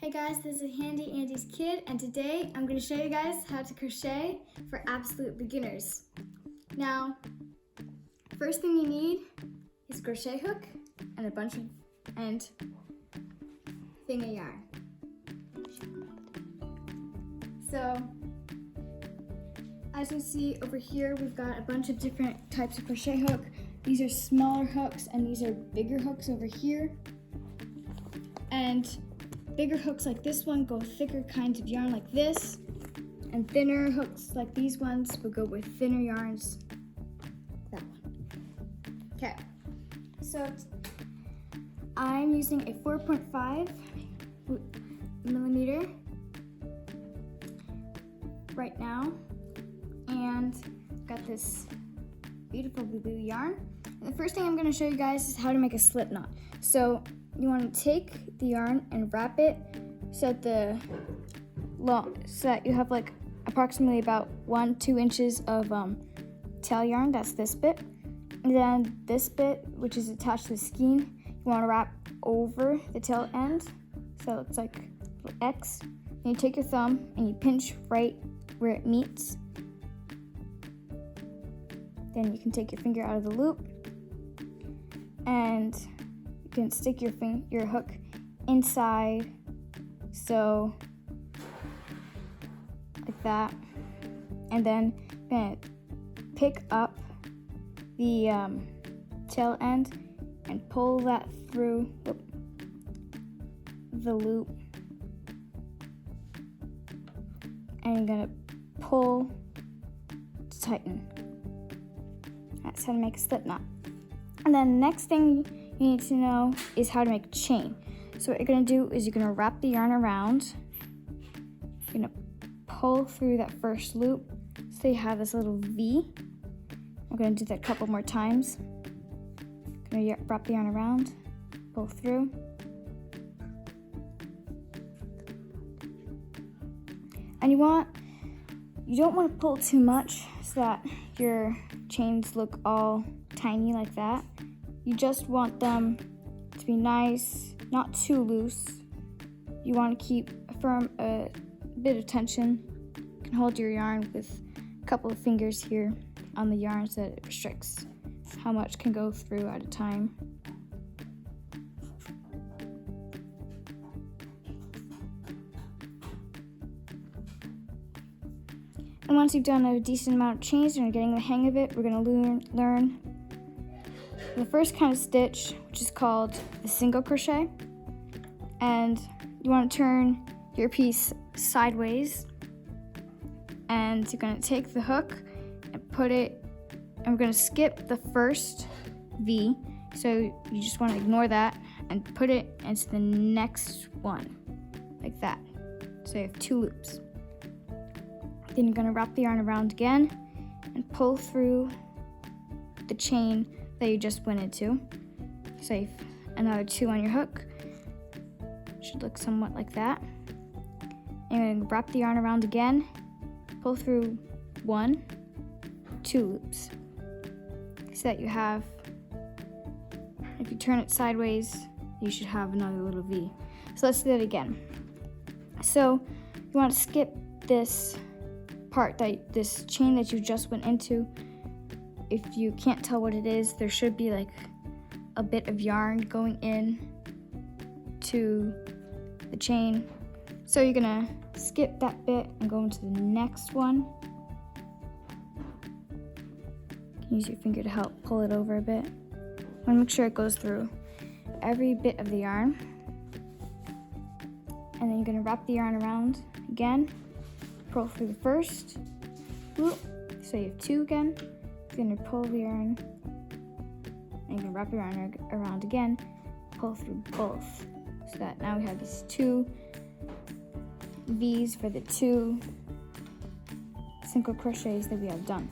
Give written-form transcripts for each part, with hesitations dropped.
Hey guys, this is Handy Andy's Kid, and today I'm going to show you guys how to crochet for absolute beginners. Now, first thing you need is a crochet hook and a bunch of thing of yarn. So, as you see over here, we've got a bunch of different types of crochet hook. These are smaller hooks and these are bigger hooks over here. And bigger hooks like this one go thicker kinds of yarn like this, and thinner hooks like these ones will go with thinner yarns. That one. Okay, so I'm using a 4.5 millimeter right now, and got this beautiful blue yarn. And the first thing I'm going to show you guys is how to make a slip knot. So you want to take the yarn and wrap it so that you have like approximately about 1-2 inches of tail yarn. That's this bit. And then this bit, which is attached to the skein, you want to wrap over the tail end, so it's like a little X. And you take your thumb and you pinch right where it meets. Then you can take your finger out of the loop and you can stick your hook inside, so like that, and then you're gonna pick up the tail end and pull that through the loop, and you're gonna pull to tighten. That's how to make a slip knot. And then the next thing you need to know is how to make a chain. So what you're going to do is you're going to wrap the yarn around. You're going to pull through that first loop so you have this little V. I'm going to do that a couple more times. Going to wrap the yarn around, pull through. And you don't want to pull too much so that your chains look all tiny like that. You just want them to be nice, not too loose. You want to keep a bit of tension. You can hold your yarn with a couple of fingers here on the yarn so that it restricts how much can go through at a time. And once you've done a decent amount of chains and you're getting the hang of it, we're going to learn the first kind of stitch, which is called the single crochet. And you want to turn your piece sideways, and you're going to take the hook and put it, and we're going to skip the first V, so you just want to ignore that and put it into the next one, like that. So you have 2 loops. Then you're going to wrap the yarn around again and pull through the chain that you just went into. So you have another 2 on your hook. Should look somewhat like that. And you're going to wrap the yarn around again, pull through 1, 2 loops. So that you have, if you turn it sideways, you should have another little V. So let's do that again. So you want to skip this part, this chain that you just went into. If you can't tell what it is, there should be like a bit of yarn going in to the chain. So you're gonna skip that bit and go into the next one. You can use your finger to help pull it over a bit. You wanna make sure it goes through every bit of the yarn. And then you're gonna wrap the yarn around again, pull through the first loop, so you have 2 again. You're going to pull the yarn, and you can wrap your yarn around again, pull through both, so that now we have these 2 V's for the 2 single crochets that we have done.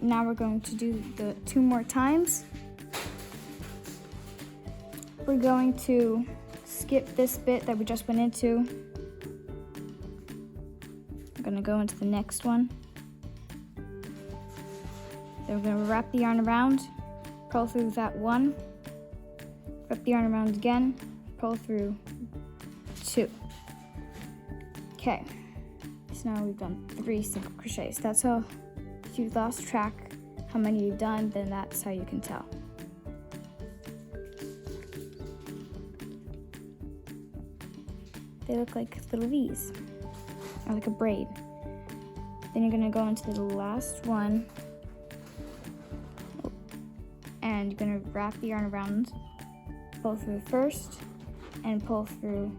Now we're going to do the 2 more times. We're going to skip this bit that we just went into. We're going to go into the next one. Then we're going to wrap the yarn around, pull through that 1, wrap the yarn around again, pull through 2. Okay, so now we've done 3 single crochets. That's how, if you've lost track how many you've done, then that's how you can tell. They look like little V's, or like a braid. Then you're gonna go into the last one, and you're gonna wrap the yarn around, pull through first, and pull through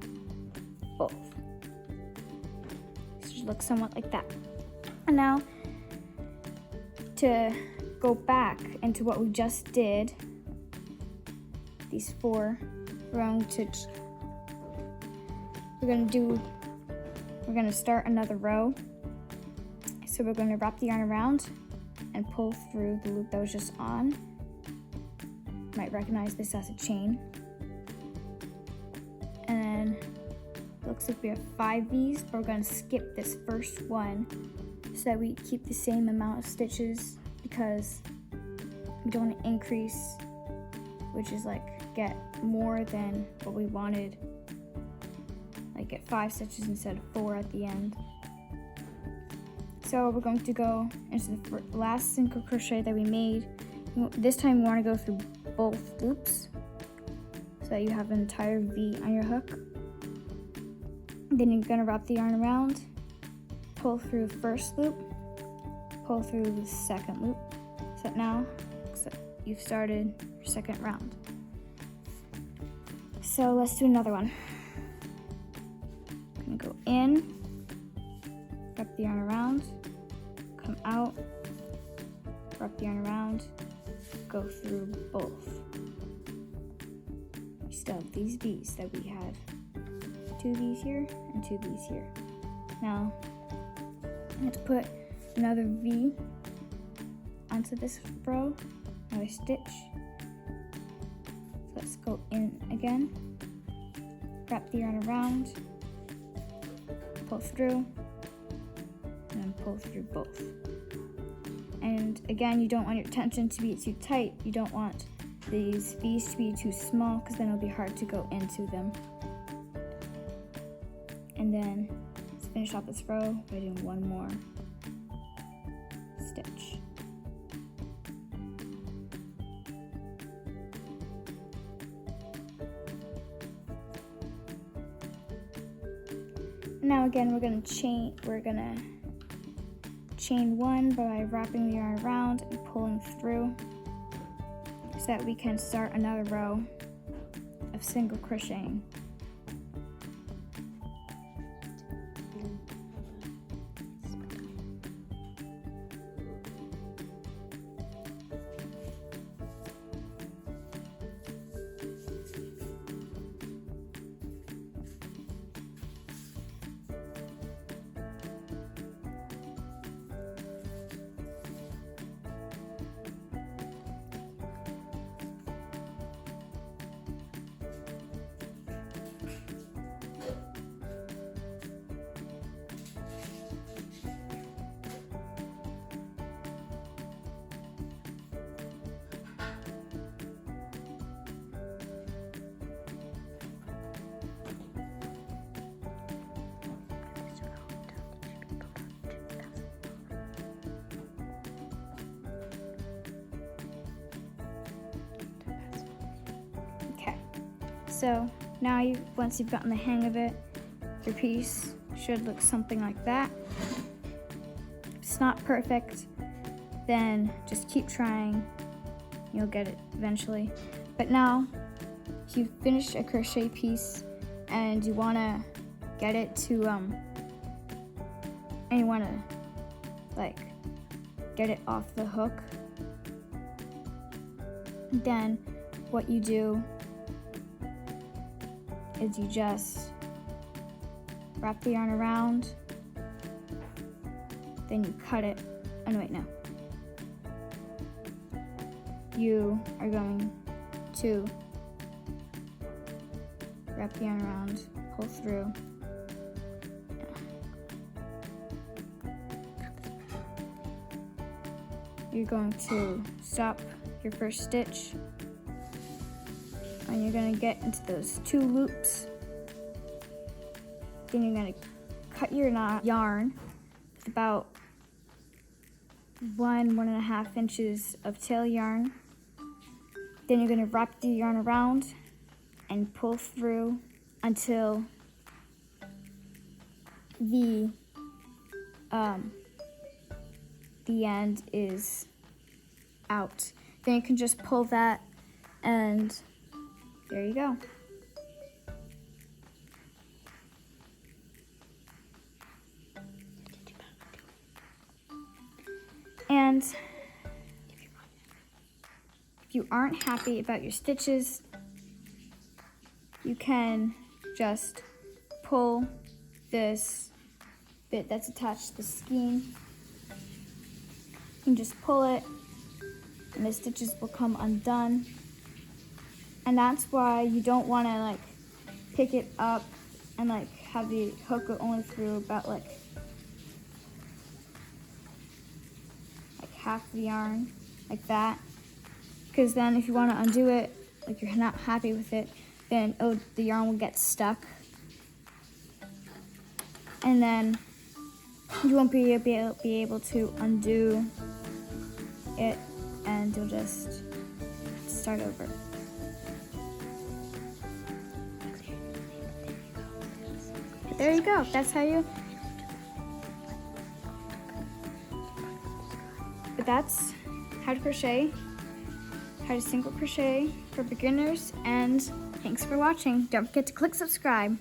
both. So it should look somewhat like that. And now, to go back into what we just did, these 4, we're gonna start another row. So we're gonna wrap the yarn around and pull through the loop that was just on. You might recognize this as a chain. And then it looks like we have 5 V's, but we're gonna skip this first one so that we keep the same amount of stitches, because we don't want to increase, which is like get more than what we wanted, like get 5 stitches instead of 4 at the end. So we're going to go into the last single crochet that we made. This time you want to go through both loops so that you have an entire V on your hook. Then you're going to wrap the yarn around, pull through the first loop, pull through the second loop. So now you've started your second round. So let's do another one. I'm gonna go in, wrap the yarn around, come out, wrap the yarn around, go through both. We still have these V's that we had. 2 V's here and 2 V's here. Now, I'm going to put another V onto this row, another stitch. So let's go in again, wrap the yarn around, pull through, and then pull through both. And again, you don't want your tension to be too tight. You don't want these V's to be too small, because then it'll be hard to go into them. And then let's finish off this row by doing one more stitch. Now again, we're gonna chain 1 by wrapping the yarn around and pulling through so that we can start another row of single crocheting. So now once you've gotten the hang of it, your piece should look something like that. If it's not perfect, then just keep trying. You'll get it eventually. But now, if you've finished a crochet piece and you want to get it to, and you want to like get it off the hook, then what you do is you just wrap the yarn around, then you cut it. Oh no, wait, no. You are going to wrap the yarn around, pull through. You're going to stop your first stitch, and you're going to get into those 2 loops. Then you're going to cut your yarn with about 1.5 inches of tail yarn. Then you're gonna wrap the yarn around and pull through until the end is out. Then you can just pull that, and there you go. And if you aren't happy about your stitches, you can just pull this bit that's attached to the skein. You can just pull it and the stitches will come undone. And that's why you don't want to like pick it up and like have the hook go only through about like half the yarn, like that. Because then if you want to undo it, like you're not happy with it, then the yarn will get stuck. And then you won't be able to undo it, and you'll just start over. But there you go. That's how you. But that's how to crochet, how to single crochet for beginners, and thanks for watching. Don't forget to click subscribe.